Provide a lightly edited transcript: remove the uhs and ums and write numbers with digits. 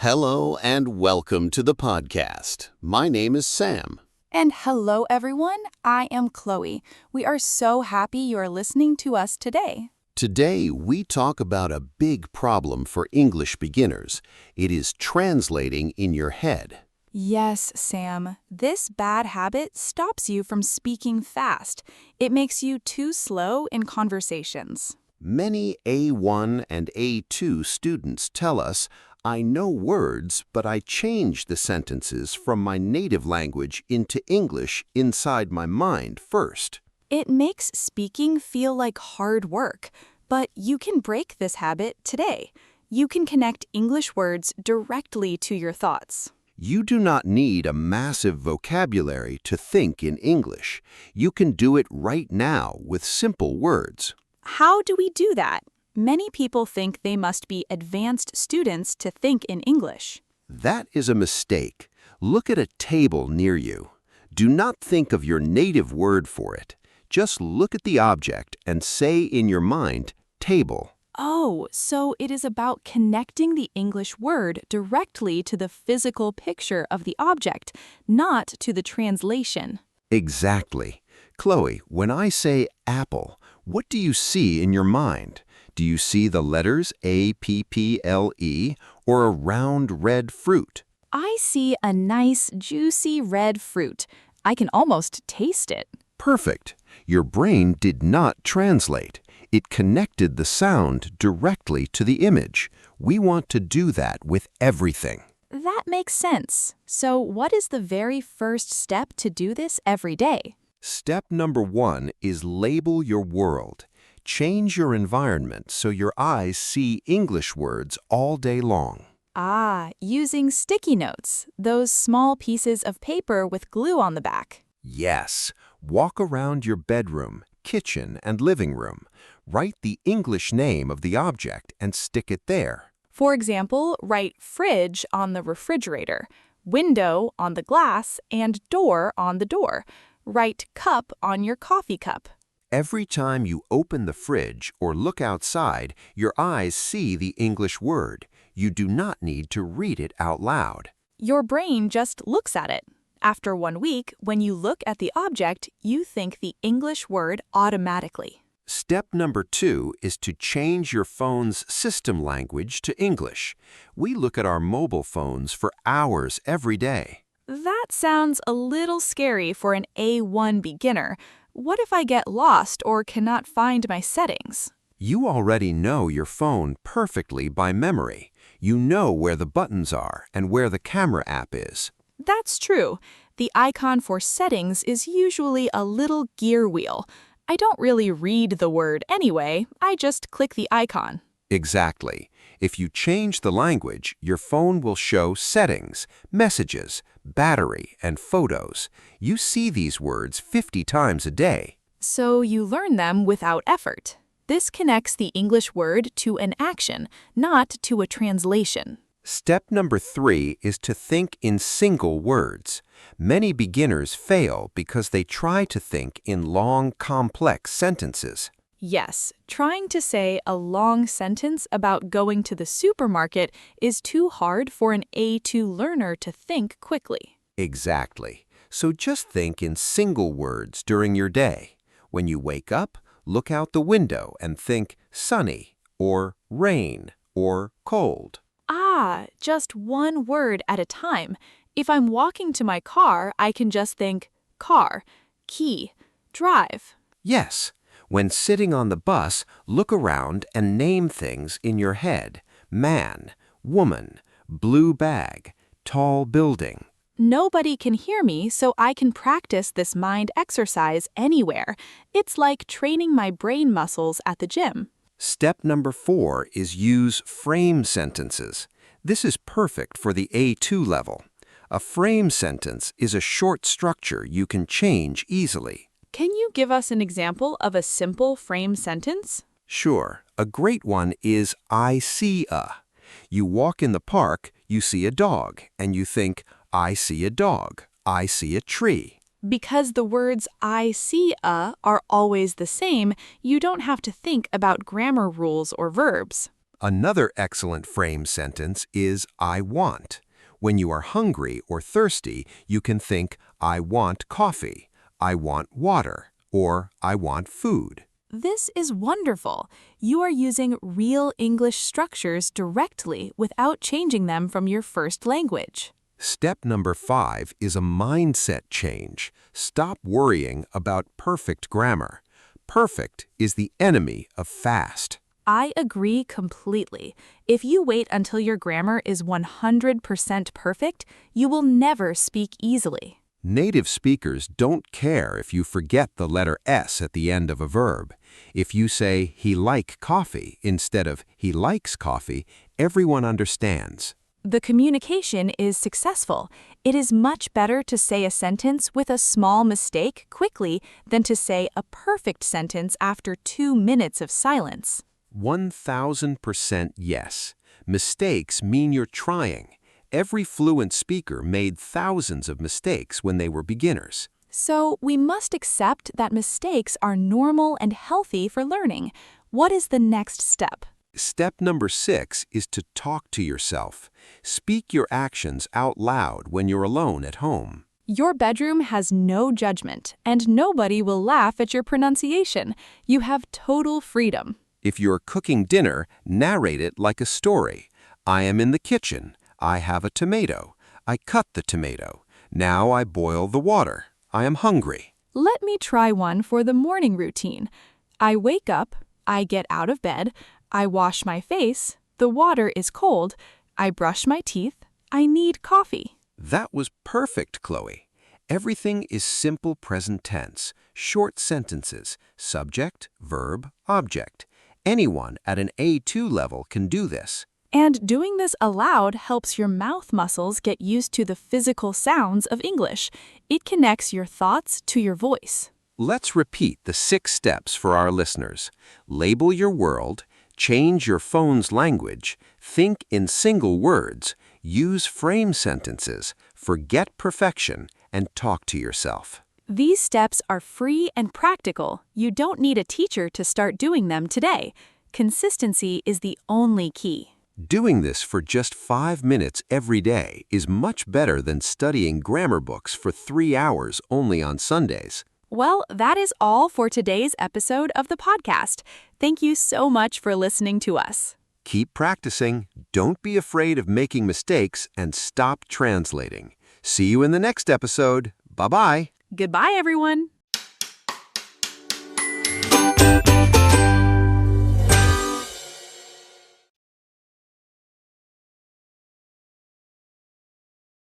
Hello and welcome to the podcast. My name is Sam. And hello, everyone. I am Chloe. We are so happy you are listening to us today. Today, we talk about a big problem for English beginners. It is translating in your head. Yes, Sam. This bad habit stops you from speaking fast. It makes you too slow in conversations. Many A1 and A2 students tell us, I know words, but I change the sentences from my native language into English inside my mind first. It makes speaking feel like hard work, but you can break this habit today. You can connect English words directly to your thoughts. You do not need a massive vocabulary to think in English. You can do it right now with simple words. How do we do that? Many people think they must be advanced students to think in English. That is a mistake. Look at a table near you. Do not think of your native word for it. Just look at the object and say in your mind, table. Oh, so it is about connecting the English word directly to the physical picture of the object, not to the translation. Exactly. Chloe, when I say apple, what do you see in your mind? Do you see the letters A-P-P-L-E or a round red fruit? I see a nice, juicy red fruit. I can almost taste it. Perfect. Your brain did not translate. It connected the sound directly to the image. We want to do that with everything. That makes sense. So what is the very first step to do this every day? Step number 1 is label your world. Change your environment so your eyes see English words all day long. Using sticky notes, those small pieces of paper with glue on the back. Yes. Walk around your bedroom, kitchen, and living room. Write the English name of the object and stick it there. For example, write fridge on the refrigerator, window on the glass, and door on the door. Write cup on your coffee cup. Every time you open the fridge or look outside, your eyes see the English word. You do not need to read it out loud. Your brain just looks at it. After 1 week, when you look at the object, you think the English word automatically. Step number 2 is to change your phone's system language to English. We look at our mobile phones for hours every day. That sounds a little scary for an A1 beginner. What if I get lost or cannot find my settings? You already know your phone perfectly by memory. You know where the buttons are and where the camera app is. That's true. The icon for settings is usually a little gear wheel. I don't really read the word anyway. I just click the icon. Exactly. If you change the language, your phone will show settings, messages, battery, and photos. You see these words 50 times a day. So you learn them without effort. This connects the English word to an action, not to a translation. Step number 3 is to think in single words. Many beginners fail because they try to think in long, complex sentences. Yes, trying to say a long sentence about going to the supermarket is too hard for an A2 learner to think quickly. Exactly. So just think in single words during your day. When you wake up, look out the window and think sunny, or rain, or cold. Just one word at a time. If I'm walking to my car, I can just think car, key, drive. Yes. When sitting on the bus, look around and name things in your head. Man, woman, blue bag, tall building. Nobody can hear me, so I can practice this mind exercise anywhere. It's like training my brain muscles at the gym. Step number 4 is use frame sentences. This is perfect for the A2 level. A frame sentence is a short structure you can change easily. Can you give us an example of a simple frame sentence? Sure. A great one is I see a. You walk in the park, you see a dog, and you think, I see a dog, I see a tree. Because the words I see a are always the same, you don't have to think about grammar rules or verbs. Another excellent frame sentence is I want. When you are hungry or thirsty, you can think I want coffee, I want water, or I want food. This is wonderful. You are using real English structures directly without changing them from your first language. Step number 5 is a mindset change. Stop worrying about perfect grammar. Perfect is the enemy of fast. I agree completely. If you wait until your grammar is 100% perfect, you will never speak easily. Native speakers don't care if you forget the letter S at the end of a verb. If you say he like coffee instead of he likes coffee, everyone understands. The communication is successful. It is much better to say a sentence with a small mistake quickly than to say a perfect sentence after 2 minutes of silence. 1000% yes. Mistakes mean you're trying. Every fluent speaker made thousands of mistakes when they were beginners. So we must accept that mistakes are normal and healthy for learning. What is the next step? Step number 6 is to talk to yourself. Speak your actions out loud when you're alone at home. Your bedroom has no judgment, and nobody will laugh at your pronunciation. You have total freedom. If you're cooking dinner, narrate it like a story. I am in the kitchen. I have a tomato. I cut the tomato. Now I boil the water. I am hungry. Let me try one for the morning routine. I wake up, I get out of bed, I wash my face, the water is cold, I brush my teeth, I need coffee. That was perfect, Chloe. Everything is simple present tense, short sentences, subject, verb, object. Anyone at an A2 level can do this. And doing this aloud helps your mouth muscles get used to the physical sounds of English. It connects your thoughts to your voice. Let's repeat the 6 steps for our listeners. Label your world, change your phone's language, think in single words, use frame sentences, forget perfection, and talk to yourself. These steps are free and practical. You don't need a teacher to start doing them today. Consistency is the only key. Doing this for just 5 minutes every day is much better than studying grammar books for 3 hours only on Sundays. Well, that is all for today's episode of the podcast. Thank you so much for listening to us. Keep practicing, don't be afraid of making mistakes, and stop translating. See you in the next episode. Bye-bye. Goodbye, everyone.